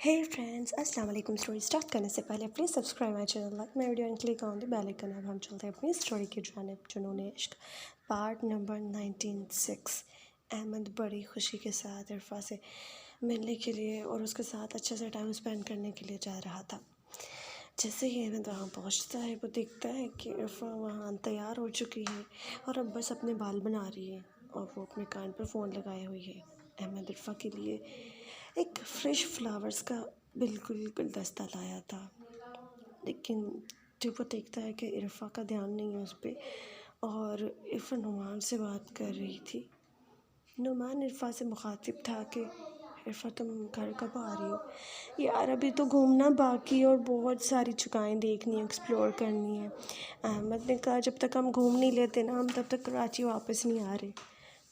हे friends, अस्सलाम वालेकुम। Story start करने से पहले please subscribe my channel, like my video and click on the bell icon. अब हम चलते हैं अपनी स्टोरी की जानिब। जुनून इश्क पार्ट नंबर 19। अहमद बड़ी खुशी के साथ इरफा से मिलने के लिए और उसके साथ अच्छे से टाइम स्पेंड करने के लिए जा रहा था। जैसे ही अहमद वहाँ पहुँचता है वो देखता है कि इरफा वहाँ तैयार हो चुकी है और अब बस अपने बाल बना रही है और वो अपने कान पर फ़ोन लगाए हुई है। अहमद इरफा के लिए एक फ्रेश फ्लावर्स का बिल्कुल गुलदस्ता लाया था, लेकिन जब वो देखता है कि इरफा का ध्यान नहीं है उस पर और इरफा नुमान से बात कर रही थी। नुमान इरफा से मुखातिब था कि इरफा तुम घर कब आ रही हो? यार अभी तो घूमना बाकी और बहुत सारी जगहें देखनी है, एक्सप्लोर करनी है। अहमद ने कहा जब तक हम घूम नहीं लेते ना, हम तब तक कराची वापस नहीं आ रहे।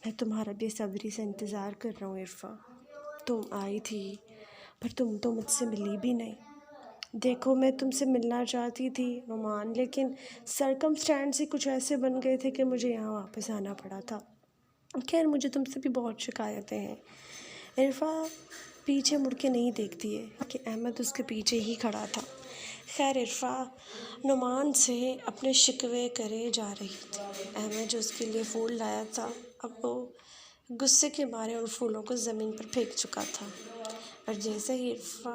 मैं तुम्हारा बेसब्री से इंतज़ार कर रहा हूँ इरफा। तुम आई थी पर तुम तो मुझसे मिली भी नहीं। देखो मैं तुमसे मिलना चाहती थी नुमान, लेकिन सर्कमस्टेंस ही कुछ ऐसे बन गए थे कि मुझे यहाँ वापस आना पड़ा था। खैर मुझे तुमसे भी बहुत शिकायतें हैं। इरफा पीछे मुड़ के नहीं देखती है कि अहमद उसके पीछे ही खड़ा था। खैर इरफा नुमान से अपने शिकवे करे जा रही थी। अहमद जो उसके लिए फूल लाया था, अब वो गुस्से के मारे उन फूलों को ज़मीन पर फेंक चुका था। और जैसे ही इरफा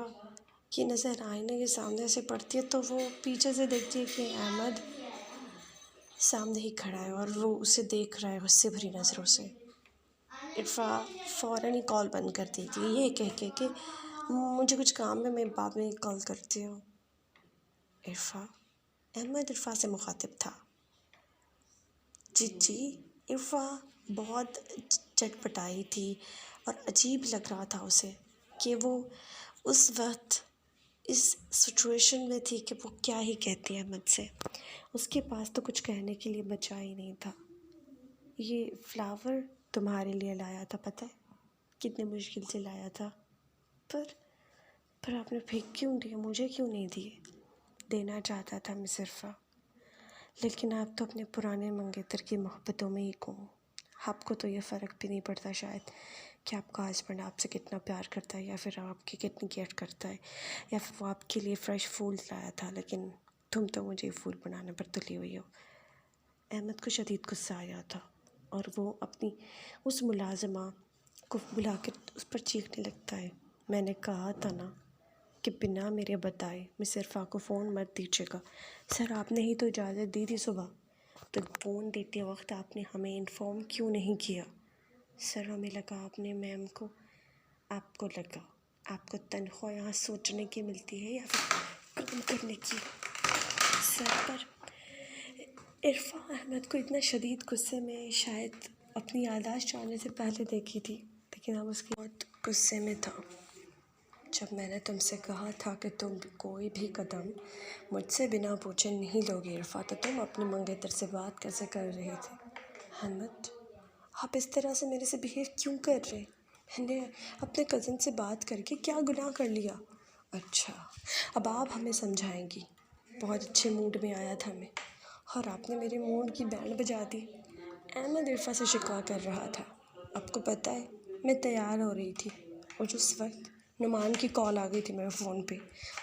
की नज़र आईने के सामने से पड़ती है तो वो पीछे से देखती है कि अहमद सामने ही खड़ा है और वो उसे देख रहा है गुस्से भरी नज़रों से। इरफा फ़ौरन ही कॉल बंद कर देती है, ये कह के कि मुझे कुछ काम है, मैं बाद में कॉल करती हूँ। इरफा अहमद इरफा से मुखातिब था। जी इरफा बहुत चटपटाई थी और अजीब लग रहा था उसे कि वो उस वक्त इस सिचुएशन में थी कि वो क्या ही कहती है अहमद से। उसके पास तो कुछ कहने के लिए बचा ही नहीं था। ये फ्लावर तुम्हारे लिए लाया था, पता है कितने मुश्किल से लाया था, पर आपने फेंक क्यों दिए? मुझे क्यों नहीं दिए? देना चाहता था मैं सिर्फ़ा, लेकिन आप तो अपने पुराने मंगेतर की मोहब्बतों में ही खो। आपको तो ये फ़र्क भी नहीं पड़ता शायद कि आपका हस्बैंड आपसे कितना प्यार करता है या फिर आपकी कितनी केयर करता है, या फिर वो आपके लिए फ़्रेश फूल लाया था, लेकिन तुम तो मुझे फूल बनाने पर तुली हुई हो। अहमद को शदीद गुस्सा आया था और वो अपनी उस मुलाजिमा को बुला कर उस पर चीखने लगता है। मैंने कहा था ना कि बिना मेरे बताए मिस इरफा को फ़ोन मत दीजिएगा। सर आपने ही तो इजाज़त दी थी सुबह, तो फ़ोन देते वक्त आपने हमें इन्फॉर्म क्यों नहीं किया? सर हमें लगा आपने मैम को, आपको लगा आपको तनख्वाह यहाँ सोचने की मिलती है या फिर काम करने की। सर पर इरफा अहमद को इतना शदीद गुस्से में शायद अपनी याददाश्त जाने से पहले देखी थी, लेकिन अब उसकी बहुत गुस्से में था। जब मैंने तुमसे कहा था कि तुम कोई भी कदम मुझसे बिना पूछे नहीं लोगे इरफा, तो तुम अपनी मंगेतर से बात कैसे कर रहे थे? अहमद आप इस तरह से मेरे से बिहेव क्यों कर रहे? मैंने अपने कज़न से बात करके क्या गुनाह कर लिया? अच्छा अब आप हमें समझाएंगी। बहुत अच्छे मूड में आया था मैं और आपने मेरे मूड की बैंड बजा दी। अहमद इरफा से शिकवा कर रहा था। आपको पता है मैं तैयार हो रही थी और उस वक्त नुमान की कॉल आ गई थी मेरे फ़ोन पे,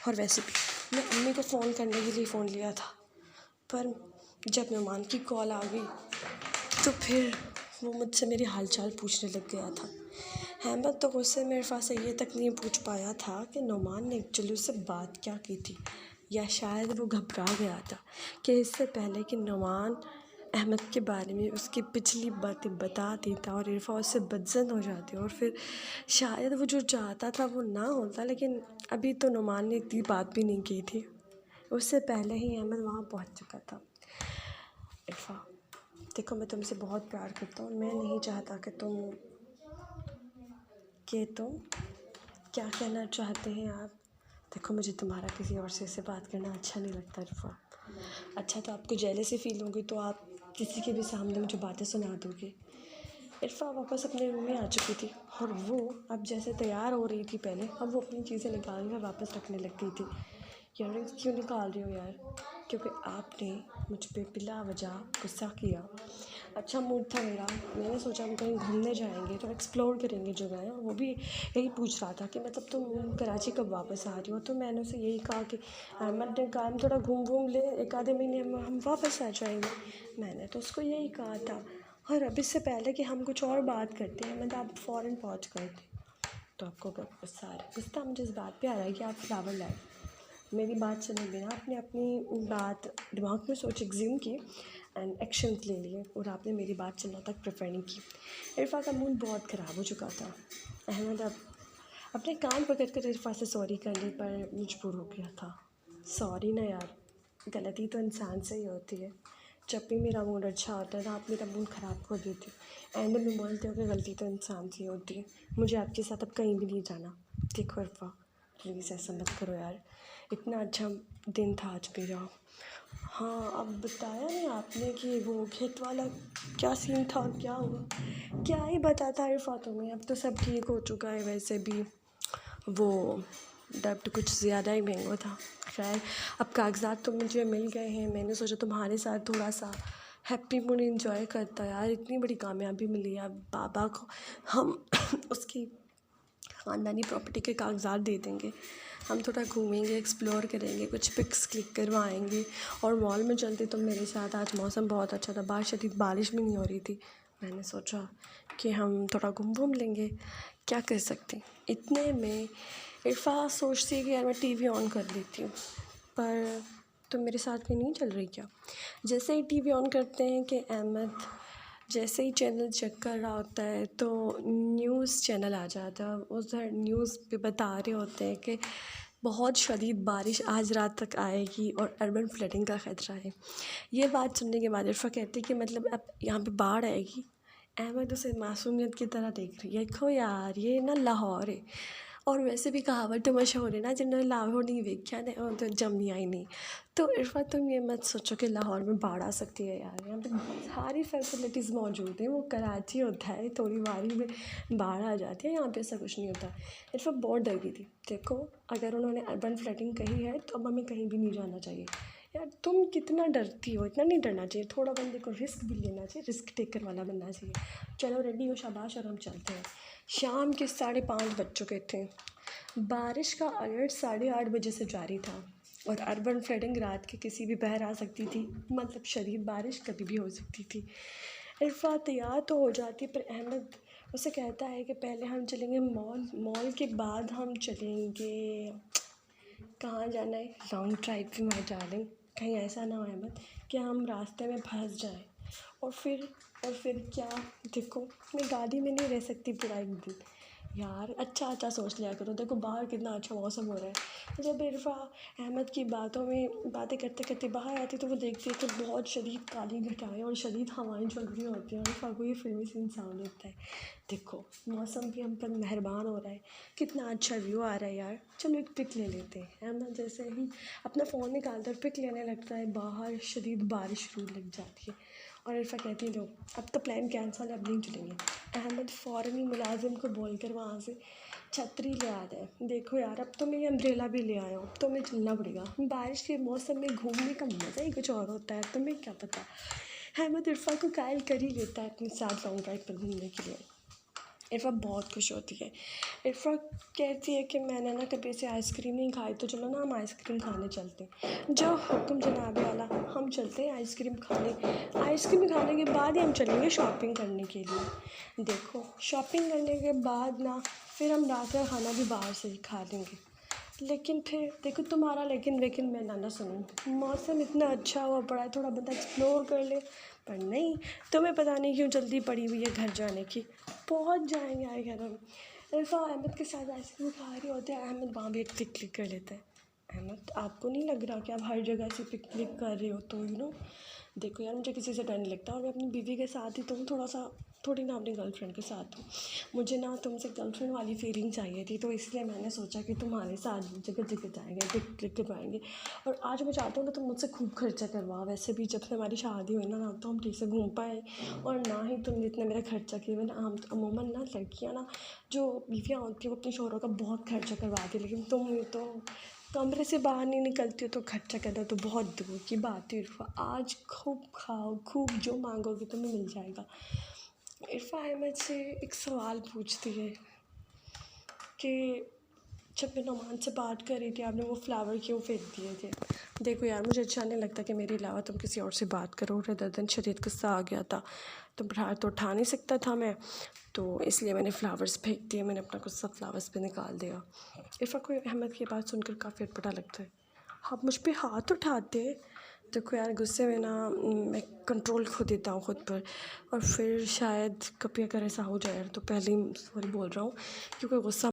और वैसे भी मैं अम्मी को फ़ोन करने के लिए फ़ोन लिया था, पर जब नुमान की कॉल आ गई तो फिर वो मुझसे मेरी हालचाल पूछने लग गया था। अहमद तो गुस्से में इरफा से ये तक नहीं पूछ पाया था कि नुमान ने एक्चुअली उससे बात क्या की थी, या शायद वो घबरा गया था कि इससे पहले कि नुमान अहमद के बारे में उसकी पिछली बातें बता देता और इरफा उससे बदज़न हो जाती और फिर शायद वो जो चाहता था वो ना होता। लेकिन अभी तो नुमान ने इतनी बात भी नहीं की थी, उससे पहले ही अहमद वहाँ पहुँच चुका था। इरफा देखो मैं तुमसे बहुत प्यार करता हूँ, मैं नहीं चाहता कि तुम क्या कहना चाहते हैं आप? देखो मुझे तुम्हारा किसी और से ऐसे बात करना अच्छा नहीं लगता इरफा। अच्छा तो आपको जेलसी फील होगी तो आप किसी के भी सामने मुझे बातें सुना दोगे। इरफा वापस अपने रूम में आ चुकी थी और वो अब जैसे तैयार हो रही थी पहले, अब वो अपनी चीज़ें निकाल कर वापस रखने लग गई थी। ईयररिंग्स क्यों निकाल रही हो यार? क्योंकि आपने मुझ पे बिला वजह गुस्सा किया। अच्छा मूड था मेरा, मैंने सोचा हम कहीं घूमने जाएंगे तो एक्सप्लोर करेंगे जगह। और वो भी यही पूछ रहा था कि मतलब तुम कराची कब वापस आ रही हो। तो मैंने उसे यही कहा कि अहमद ने कहा हम थोड़ा घूम ले, एक आधे महीने में हम वापस आ जाएंगे। मैंने तो उसको यही कहा था। और अब इससे पहले कि हम कुछ और बात करते हैं, मतलब आप फ़ौरन पहुँच गए थे, तो आपको कब गुस्सा आ रहा है। गुस्सा मुझे इस बात पे आ रहा है कि आप फ्लावर लाए, मेरी बात सुने बिना आपने अपनी बात दिमाग में सोच एग्ज्यूम की एंड एक्शंस ले लिए, और आपने मेरी बात सुनना तक प्रेफर नहीं की। इरफा का मूड बहुत ख़राब हो चुका था। अहमद अब अपने कान पकड़ कर इरफा से सॉरी करने पर मजबूर हो गया था। सॉरी ना यार, गलती तो इंसान से ही होती है। जब भी मेरा मूड अच्छा होता है तो आप मेरा मूड ख़राब कर देती हो, एंड में बोलते हो कि गलती तो इंसान से ही होती है। मुझे आपके साथ अब कहीं भी नहीं जाना। देखो इरफा, प्लीज़ ऐसा मत करो यार, इतना अच्छा दिन था आज मेरा। हाँ, अब बताया नहीं आपने कि वो खेत वाला क्या सीन था, क्या हुआ। क्या ही बताता इरफा तुम्हें, अब तो सब ठीक हो चुका है। वैसे भी वो डेब्ट कुछ ज़्यादा ही महंगा था। खैर, अब कागजात तो मुझे मिल गए हैं। मैंने सोचा तुम्हारे साथ थोड़ा सा हैप्पी मूड इंजॉय करता यार, इतनी बड़ी कामयाबी मिली है। अब बाबा को हम उसकी ख़ानदानी प्रॉपर्टी के कागजात दे देंगे। हम थोड़ा घूमेंगे, एक्सप्लोर करेंगे, कुछ पिक्स क्लिक करवाएंगे और मॉल में चलते। तो मेरे साथ आज मौसम बहुत अच्छा था, बाहर शदीद बारिश भी नहीं हो रही थी। मैंने सोचा कि हम थोड़ा घूम लेंगे, क्या कर सकते। इतने में इरफा सोचती है कि यार मैं टीवी ऑन कर देती हूँ, पर तुम मेरे साथ में नहीं चल रही क्या। जैसे ही टीवी ऑन करते हैं कि अहमद जैसे ही चैनल चेक कर रहा होता है तो न्यूज़ चैनल आ जाता है। उधर न्यूज़ पे बता रहे होते हैं कि बहुत शदीद बारिश आज रात तक आएगी और अर्बन फ्लडिंग का ख़तरा है। ये बात सुनने के बाद इरफा कहती है कि मतलब अब यहाँ पे बाढ़ आएगी। अहमद उसे मासूमियत की तरह देख रही है। देखो यार, ये ना लाहौर है, और वैसे भी कहावत तो मशहूर है ना, जिन्होंने लाहौर नहीं देखा ना वो तो जमिया ही नहीं। तो इरफा तुम ये मत सोचो कि लाहौर में बाढ़ आ सकती है यार, यहाँ पे सारी फैसिलिटीज़ मौजूद हैं। वो कराची होता है, थोड़ी बारी में बाढ़ आ जाती है, यहाँ पे ऐसा कुछ नहीं होता। इरफा बहुत डर गई थी। देखो, अगर उन्होंने अर्बन फ्लडिंग कही है तो अब हमें कहीं भी नहीं जाना चाहिए। यार तुम कितना डरती हो, इतना नहीं डरना चाहिए। थोड़ा बंदे को रिस्क भी लेना चाहिए, रिस्क टेकर वाला बनना चाहिए। चलो रेडी हो, शाबाश, और हम चलते हैं। शाम के 5:30 बज चुके थे। बारिश का अलर्ट 8:30 बजे से जारी था, और अर्बन फ्लडिंग रात के किसी भी पहर आ सकती थी। मतलब शदीद बारिश कभी भी हो सकती थी। इरफा तैयार तो हो जाती, पर अहमद उसे कहता है कि पहले हम चलेंगे मॉल, मॉल के बाद हम चलेंगे। कहाँ जाना है, लॉन्ग ड्राइव पे माय डार्लिंग। कहीं ऐसा ना हो अहमद कि हम रास्ते में फंस जाएं, और फिर क्या। देखो, मैं गाड़ी में नहीं रह सकती पूरा एक दिन यार। अच्छा सोच लिया करो। देखो बाहर कितना अच्छा मौसम हो रहा है। जब इरफा अहमद की बातों में बातें करते करते बाहर आती तो वो देखती है कि बहुत शदीद काली घटाएं और शदीद हवाएं चल रही होती हैं। इरफा को ये फिल्मी सीन साउंड होता है। देखो मौसम भी हम पर मेहरबान हो रहा है, कितना अच्छा व्यू आ रहा है यार। चलो एक पिक ले लेते हैं। अहमद जैसे ही अपना फ़ोन निकालता है पिक लेने लगता है, बाहर शदीद बारिश शुरू लग जाती है। और इरफा कहती है लो अब तो प्लान कैंसल, अब नहीं चलेंगे। अहमद फ़ौरन ही मुलाजिम को बोल कर वहाँ से छतरी ले आता है। देखो यार, अब तो मैं ये अम्ब्रेला भी ले आया हूँ, अब तो मैं चलना पड़ेगा। बारिश के मौसम में घूमने का मज़ा ही कुछ और होता है, तुम्हें क्या पता। अहमद इरफा को कायल कर ही लेता है अपने साथ लॉन्ग ड्राइव पर घूमने के लिए। इरफा बहुत खुश होती है। इरफा कहती है कि मैंने ना कभी ऐसे आइसक्रीम नहीं खाई, तो चलो ना हम आइसक्रीम खाने चलते हैं। जो हुक्म जनाब आला, हम चलते हैं आइसक्रीम खाने। आइसक्रीम खाने के बाद ही हम चलेंगे शॉपिंग करने के लिए। देखो शॉपिंग करने के बाद ना फिर हम रात का खाना भी बाहर से ही खा लेंगे। लेकिन फिर देखो तुम्हारा लेकिन मैं ना सुनूँ। मौसम इतना अच्छा हुआ पड़ा है, थोड़ा बंदा एक्सप्लोर कर ले, पर नहीं, तुम्हें पता नहीं क्यों जल्दी पड़ी हुई है घर जाने की। पहुंच जाएंगे आए घर हम। इरफा अहमद के साथ आइसक्रीम खा रही होते हैं। अहमद वहाँ भी एक पिक क्लिक कर लेता है। अहमद आपको नहीं लग रहा कि आप हर जगह से पिक क्लिक कर रहे हो, तो देखो यार, मुझे किसी से डर नहीं लगता, और मैं अपनी बीवी के साथ ही तो हूँ, थोड़ी ना अपनी गर्लफ्रेंड के साथ हूँ। मुझे ना तुमसे गर्लफ्रेंड वाली फीलिंग चाहिए थी, तो इसलिए मैंने सोचा कि तुम्हारे साथ जगह जगह जाएंगे, पिक क्लिक करवाएंगे। और आज मैं चाहता हूँ ना तुम मुझसे खूब खर्चा करवाओ। वैसे भी जब से हमारी शादी हुई ना तो हम ठीक से घूम पाए, और ना ही तुम जितना मेरा खर्चा किए। ना हम अमूमन ना लड़कियाँ ना जो बीवियाँ होती हैं वो अपने शौहरों का बहुत खर्चा करवाती है, लेकिन तुम कमरे से बाहर नहीं निकलती हो तो खर्चा करना तो बहुत दूर की बात है इरफा। आज खूब खाओ, खूब जो मांगोगे तुम्हें मिल जाएगा। इरफा अहमद से एक सवाल पूछती है कि जब मैं नोमान से बात कर रही थी आपने वो फ्लावर क्यों फेंक दिए थे। देखो यार, मुझे अच्छा नहीं लगता कि मेरे अलावा तुम किसी और से बात करो। रदन शदीद गुस्सा आ गया था, तो बाहर तो उठा नहीं सकता था मैं, तो इसलिए मैंने फ़्लावर्स फेंक दिए। मैंने अपना गुस्सा फ़्लावर्स पे निकाल दिया। इरफा को अहमद की बात सुनकर काफ़ी अटपटा लगता है। आप मुझ पे हाथ उठाते। देखो यार, गुस्से में ना मैं कंट्रोल खो देता हूँ खुद पर, और फिर शायद कभी अगर ऐसा हो जाए तो पहले ही सॉरी बोल रहा हूँ, क्योंकि गुस्सा